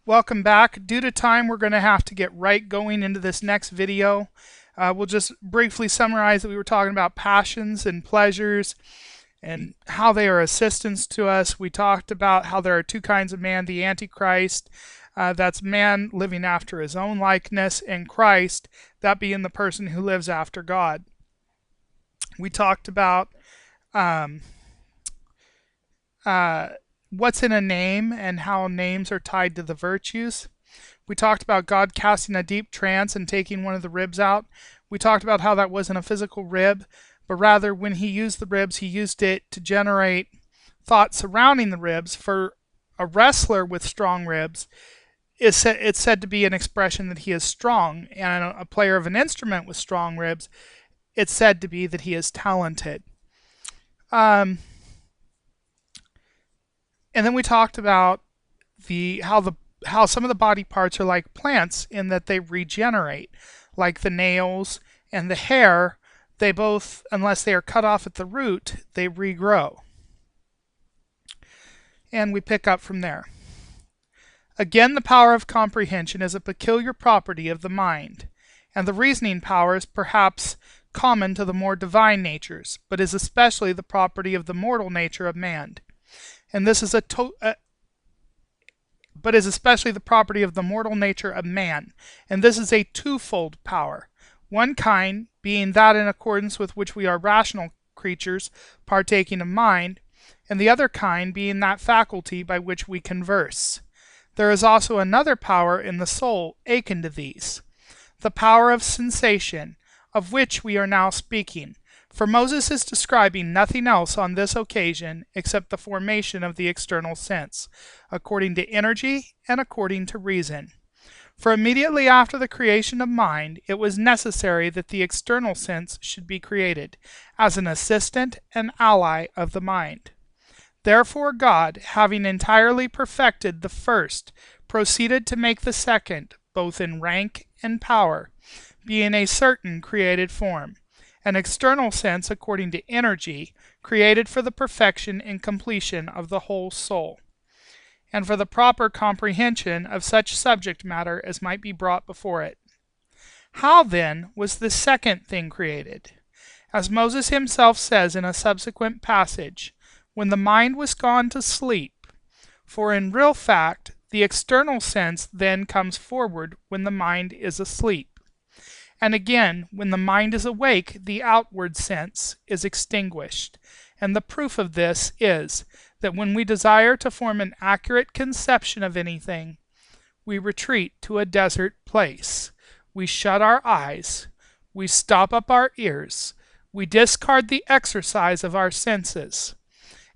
Welcome back. Due to time, we're going to have to get right going into this next video. We'll just briefly summarize that we were talking about passions and pleasures and how they are assistants to us. We talked about how there are two kinds of man: the Antichrist, that's man living after his own likeness, and Christ, that being the person who lives after God. We talked about um, what's in a name and how names are tied to the virtues. We talked about God casting a deep trance and taking one of the ribs out. We talked about how that wasn't a physical rib, but rather when he used the ribs, he used it to generate thoughts surrounding the ribs. For a wrestler with strong ribs, it's said to be an expression that he is strong, and a player of an instrument with strong ribs, it's said to be that he is talented. Um, and then we talked about how some of the body parts are like plants in that they regenerate, like the nails and the hair. They both, unless they are cut off at the root, they regrow. And we pick up from there. Again, the power of comprehension is a peculiar property of the mind, and the reasoning power is perhaps common to the more divine natures, but is especially the property of the mortal nature of man. And this is but is especially the property of the mortal nature of man, and this is a twofold power. One kind being that in accordance with which we are rational creatures, partaking of mind, and the other kind being that faculty by which we converse. There is also another power in the soul akin to these, the power of sensation, of which we are now speaking. For Moses is describing nothing else on this occasion except the formation of the external sense, according to energy and according to reason. For immediately after the creation of mind, it was necessary that the external sense should be created, as an assistant and ally of the mind. Therefore God, having entirely perfected the first, proceeded to make the second, both in rank and power, being a certain created form, an external sense according to energy, created for the perfection and completion of the whole soul, and for the proper comprehension of such subject matter as might be brought before it. How then was this second thing created? As Moses himself says in a subsequent passage, when the mind was gone to sleep. For in real fact, the external sense then comes forward when the mind is asleep. And again, when the mind is awake, the outward sense is extinguished. And the proof of this is that when we desire to form an accurate conception of anything, we retreat to a desert place. We shut our eyes. We stop up our ears. We discard the exercise of our senses.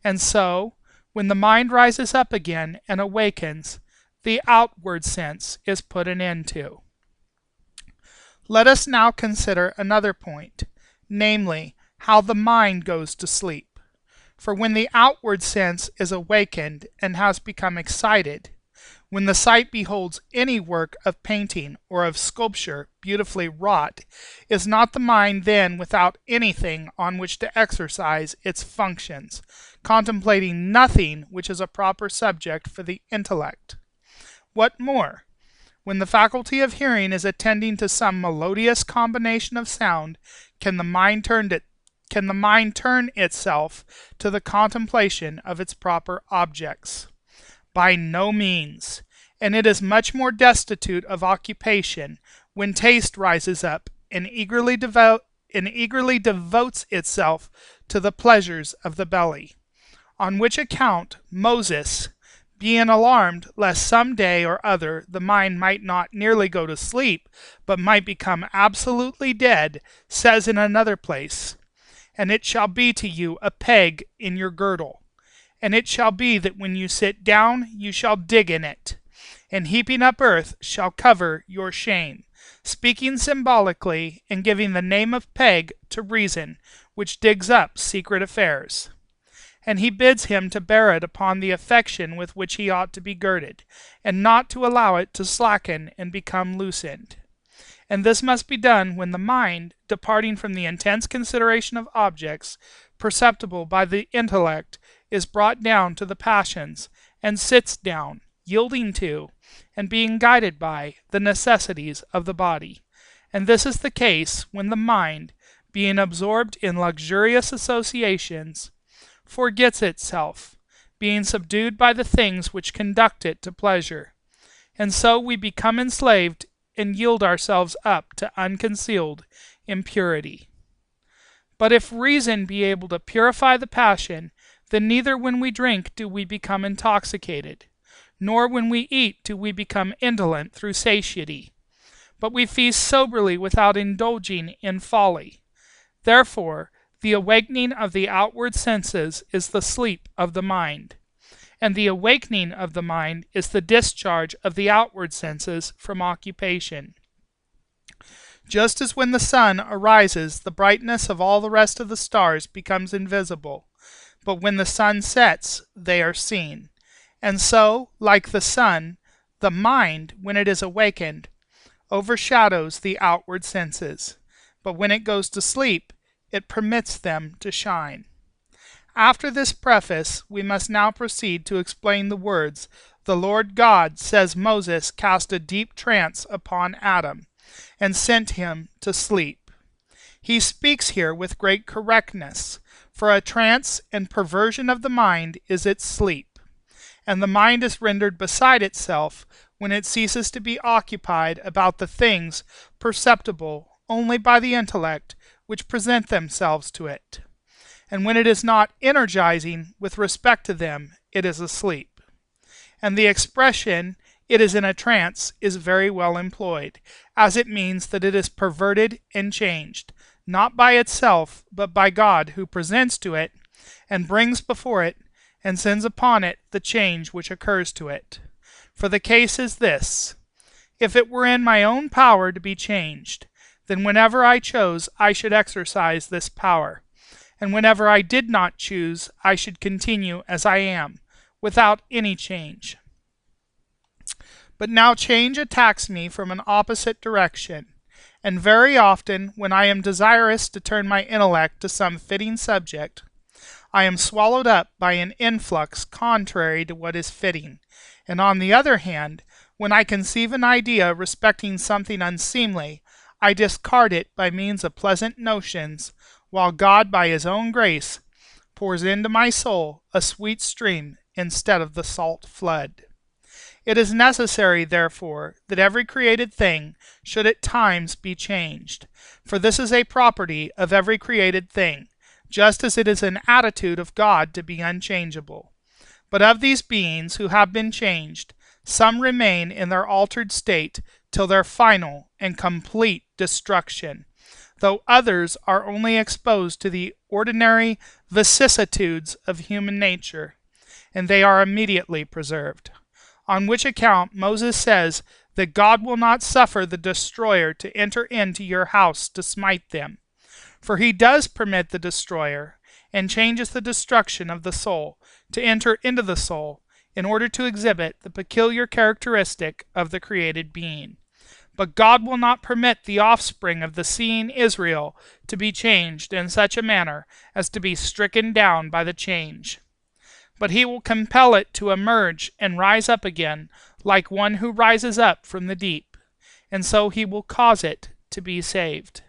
And so, when the mind rises up again and awakens, the outward sense is put an end to. Let us now consider another point, namely, how the mind goes to sleep. For when the outward sense is awakened and has become excited, when the sight beholds any work of painting or of sculpture beautifully wrought, is not the mind then without anything on which to exercise its functions, contemplating nothing which is a proper subject for the intellect? What more? When the faculty of hearing is attending to some melodious combination of sound, can the mind turn itself to the contemplation of its proper objects? By no means, and it is much more destitute of occupation when taste rises up and eagerly devotes itself to the pleasures of the belly. On which account Moses, being alarmed lest some day or other the mind might not merely go to sleep, but might become absolutely dead, says in another place, "And it shall be to you a peg in your girdle. And it shall be that when you sit down, you shall dig in it, and heaping up earth shall cover your shame," speaking symbolically and giving the name of peg to reason, which digs up secret affairs. And he bids him to bear it upon the affection with which he ought to be girded, and not to allow it to slacken and become loosened. And this must be done when the mind, departing from the intense consideration of objects perceptible by the intellect, is brought down to the passions, and sits down, yielding to, and being guided by the necessities of the body. And this is the case when the mind, being absorbed in luxurious associations, forgets itself, being subdued by the things which conduct it to pleasure. And so we become enslaved and yield ourselves up to unconcealed impurity. But if reason be able to purify the passion, then neither when we drink do we become intoxicated, nor when we eat do we become indolent through satiety, but we feast soberly without indulging in folly. Therefore, the awakening of the outward senses is the sleep of the mind, and the awakening of the mind is the discharge of the outward senses from occupation. Just as when the sun arises, the brightness of all the rest of the stars becomes invisible, but when the sun sets, they are seen. And so, like the sun, the mind, when it is awakened, overshadows the outward senses, but when it goes to sleep, it permits them to shine. After this preface, we must now proceed to explain the words, "The Lord God," says Moses, "cast a deep trance upon Adam, and sent him to sleep." He speaks here with great correctness, for a trance and perversion of the mind is its sleep, and the mind is rendered beside itself when it ceases to be occupied about the things perceptible only by the intellect which present themselves to it, and when it is not energizing with respect to them, it is asleep. And the expression, "it is in a trance," is very well employed, as it means that it is perverted and changed, not by itself, but by God, who presents to it, and brings before it, and sends upon it the change which occurs to it. For the case is this: if it were in my own power to be changed, then whenever I chose I should exercise this power, and whenever I did not choose I should continue as I am, without any change. But now change attacks me from an opposite direction, and very often when I am desirous to turn my intellect to some fitting subject, I am swallowed up by an influx contrary to what is fitting, and on the other hand, when I conceive an idea respecting something unseemly, I discard it by means of pleasant notions, while God by his own grace pours into my soul a sweet stream instead of the salt flood. It is necessary, therefore, that every created thing should at times be changed, for this is a property of every created thing, just as it is an attitude of God to be unchangeable. But of these beings who have been changed, some remain in their altered state till their final and complete destruction, though others are only exposed to the ordinary vicissitudes of human nature, and they are immediately preserved. On which account Moses says that God will not suffer the destroyer to enter into your house to smite them. For he does permit the destroyer, and changes the destruction of the soul, to enter into the soul, in order to exhibit the peculiar characteristic of the created being. But God will not permit the offspring of the seeing Israel to be changed in such a manner as to be stricken down by the change. But he will compel it to emerge and rise up again, like one who rises up from the deep, and so he will cause it to be saved.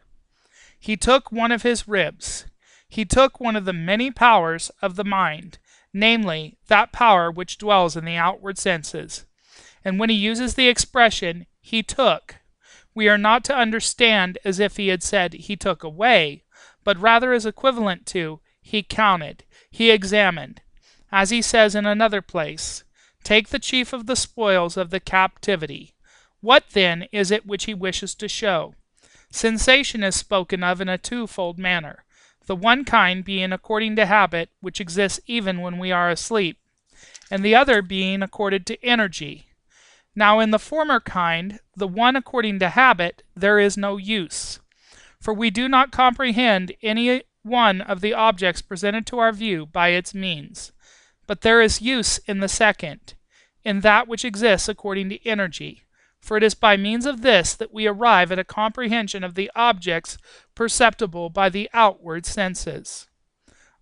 He took one of his ribs. He took one of the many powers of the mind, namely, that power which dwells in the outward senses. And when he uses the expression, "he took," we are not to understand as if he had said, "he took away," but rather as equivalent to, "he counted," "he examined." As he says in another place, "Take the chief of the spoils of the captivity." What then is it which he wishes to show? Sensation is spoken of in a twofold manner, the one kind being according to habit, which exists even when we are asleep, and the other being according to energy. Now in the former kind, the one according to habit, there is no use, for we do not comprehend any one of the objects presented to our view by its means. But there is use in the second, in that which exists according to energy, for it is by means of this that we arrive at a comprehension of the objects perceptible by the outward senses.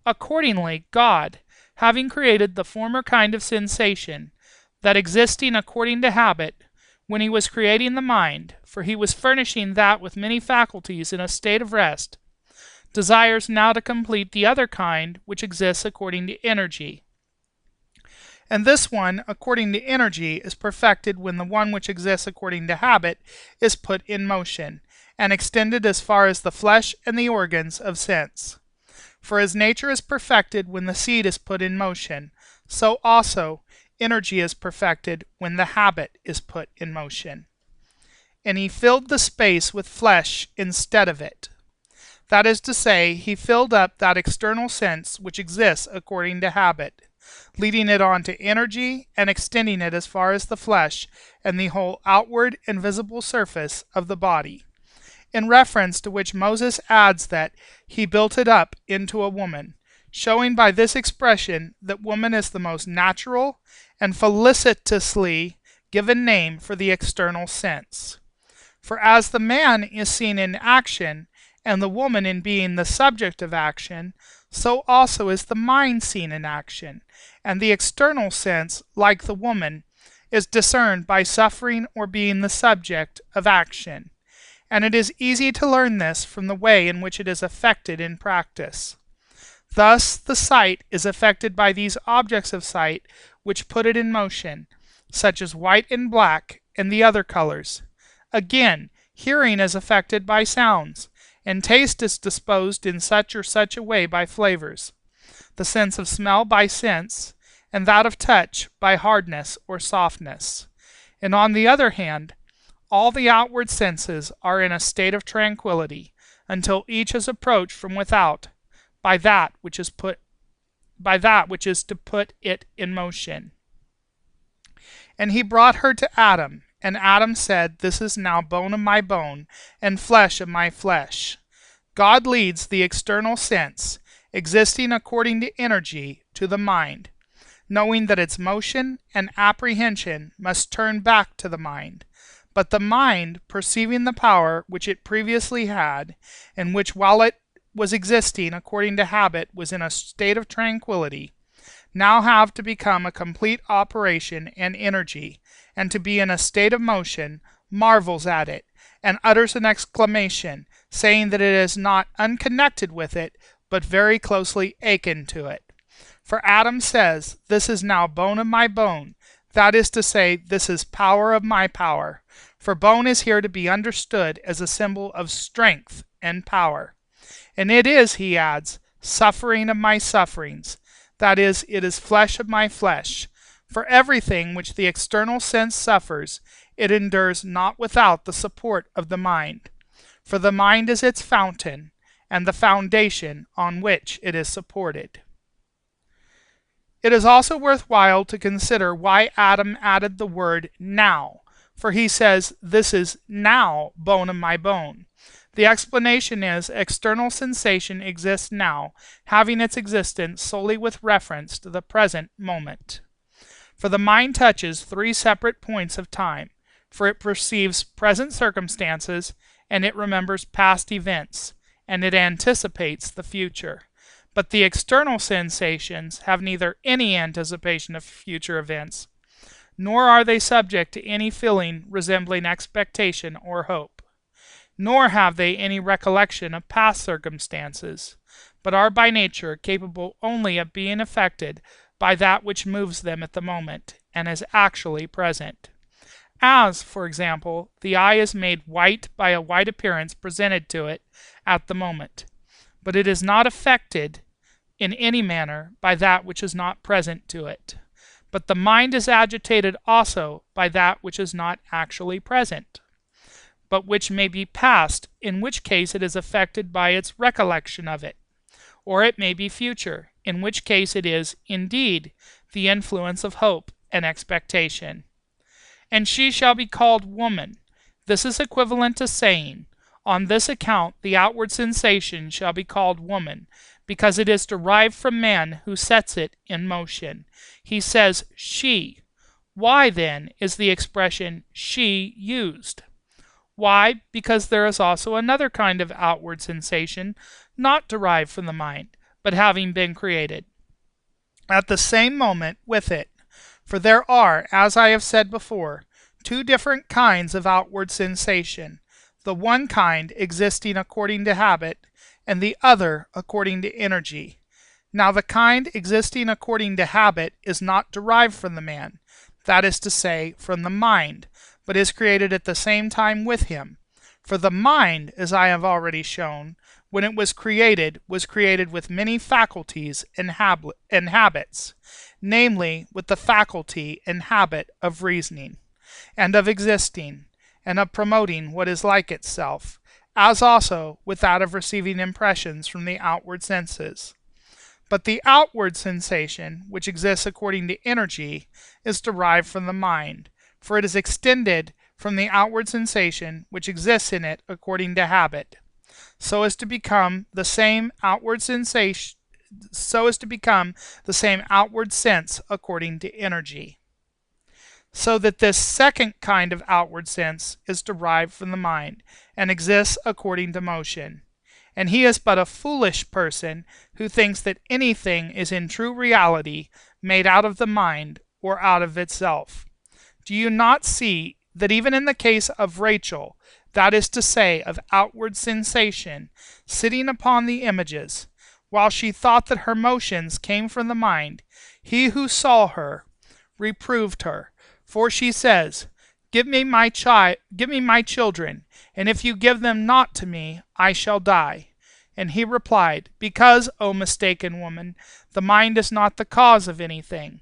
Accordingly, God, having created the former kind of sensation, that existing according to habit, when he was creating the mind, for he was furnishing that with many faculties in a state of rest, desires now to complete the other kind which exists according to energy. And this one, according to energy, is perfected when the one which exists according to habit is put in motion, and extended as far as the flesh and the organs of sense. For as nature is perfected when the seed is put in motion, so also energy is perfected when the habit is put in motion. And he filled the space with flesh instead of it. That is to say, he filled up that external sense which exists according to habit, leading it on to energy and extending it as far as the flesh and the whole outward and visible surface of the body. In reference to which Moses adds that he built it up into a woman, showing by this expression that woman is the most natural and felicitously given name for the external sense. For as the man is seen in action, and the woman in being the subject of action, so also is the mind seen in action, and the external sense, like the woman, is discerned by suffering or being the subject of action. And it is easy to learn this from the way in which it is affected in practice. Thus the sight is affected by these objects of sight which put it in motion, such as white and black and the other colors. Again, hearing is affected by sounds, and taste is disposed in such or such a way by flavors, the sense of smell by sense, and that of touch by hardness or softness. And on the other hand, all the outward senses are in a state of tranquility, until each is approached from without by that which is to put it in motion. And he brought her to Adam, and Adam said, "This is now bone of my bone, and flesh of my flesh." God leads the external sense, existing according to energy, to the mind, knowing that its motion and apprehension must turn back to the mind. But the mind, perceiving the power which it previously had, and which while it was existing according to habit was in a state of tranquility, now have to become a complete operation and energy, and to be in a state of motion, marvels at it, and utters an exclamation, saying that it is not unconnected with it, but very closely akin to it. For Adam says, "This is now bone of my bone," that is to say, this is power of my power. For bone is here to be understood as a symbol of strength and power. And it is, he adds, suffering of my sufferings, that is, it is flesh of my flesh. For everything which the external sense suffers, it endures not without the support of the mind. For the mind is its fountain, and the foundation on which it is supported. It is also worthwhile to consider why Adam added the word now, for he says, "This is now bone of my bone." The explanation is, external sensation exists now, having its existence solely with reference to the present moment. For the mind touches three separate points of time, for it perceives present circumstances, and it remembers past events, and it anticipates the future. But the external sensations have neither any anticipation of future events, nor are they subject to any feeling resembling expectation or hope, nor have they any recollection of past circumstances, but are by nature capable only of being affected by that which moves them at the moment, and is actually present. As, for example, the eye is made white by a white appearance presented to it at the moment, but it is not affected in any manner by that which is not present to it. But the mind is agitated also by that which is not actually present, but which may be past, in which case it is affected by its recollection of it, or it may be future, in which case it is, indeed, the influence of hope and expectation. And she shall be called woman. This is equivalent to saying, on this account the outward sensation shall be called woman, because it is derived from man who sets it in motion. He says she. Why, then, is the expression she used? Why? Because there is also another kind of outward sensation, not derived from the mind, but having been created at the same moment with it. For there are, as I have said before, two different kinds of outward sensation, the one kind existing according to habit, and the other according to energy. Now the kind existing according to habit is not derived from the man, that is to say, from the mind, but is created at the same time with him. For the mind, as I have already shown, when it was created with many faculties and habits, namely with the faculty and habit of reasoning, and of existing, and of promoting what is like itself, as also with that of receiving impressions from the outward senses. But the outward sensation, which exists according to energy, is derived from the mind, for it is extended from the outward sensation which exists in it according to habit, so as to become the same outward sense according to energy. So that this second kind of outward sense is derived from the mind, and exists according to motion. And he is but a foolish person who thinks that anything is in true reality made out of the mind or out of itself. Do you not see that even in the case of Rachel, that is to say, of outward sensation, sitting upon the images, while she thought that her motions came from the mind, he who saw her reproved her, for she says, give me my children, and if you give them not to me, I shall die. And he replied, because, O mistaken woman, the mind is not the cause of anything,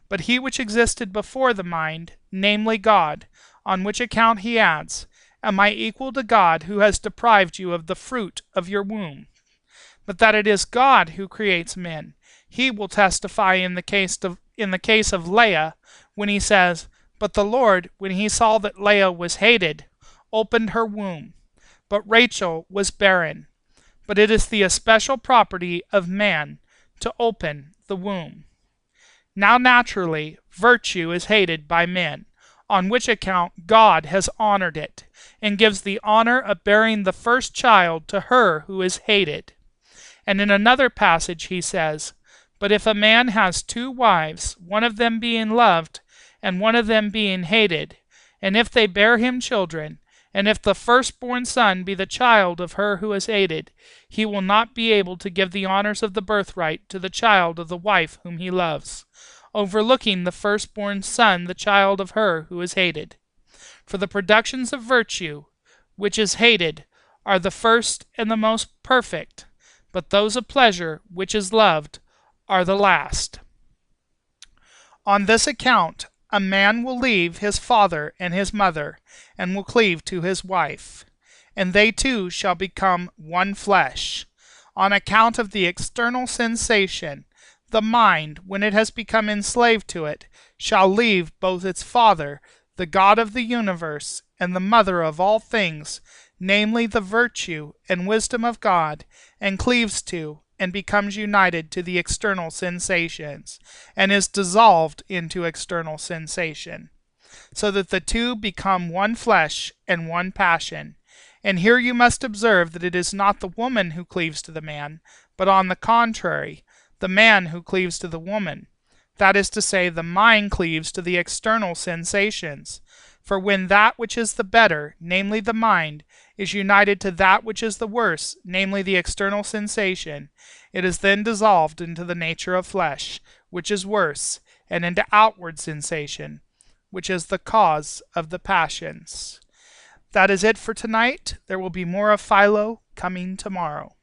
but he which existed before the mind, namely God, on which account he adds, am I equal to God who has deprived you of the fruit of your womb? But that it is God who creates men, he will testify in the case of Leah, when he says, but the Lord, when he saw that Leah was hated, opened her womb. But Rachel was barren. But it is the especial property of man to open the womb. Now naturally, virtue is hated by men, on which account God has honored it, and gives the honor of bearing the first child to her who is hated. And in another passage he says, but if a man has two wives, one of them being loved, and one of them being hated, and if they bear him children, and if the firstborn son be the child of her who is hated, he will not be able to give the honors of the birthright to the child of the wife whom he loves, overlooking the firstborn son the child of her who is hated. For the productions of virtue, which is hated, are the first and the most perfect, but those of pleasure, which is loved, are the last. On this account, a man will leave his father and his mother, and will cleave to his wife, and they two shall become one flesh. On account of the external sensation, the mind, when it has become enslaved to it, shall leave both its father, the God of the universe, and the mother of all things, namely the virtue and wisdom of God, and cleaves to, and becomes united to the external sensations, and is dissolved into external sensation, so that the two become one flesh and one passion. And here you must observe that it is not the woman who cleaves to the man, but on the contrary, the man who cleaves to the woman. That is to say, the mind cleaves to the external sensations. For when that which is the better, namely the mind, is united to that which is the worse, namely the external sensation, it is then dissolved into the nature of flesh, which is worse, and into outward sensation, which is the cause of the passions. That is it for tonight. There will be more of Philo coming tomorrow.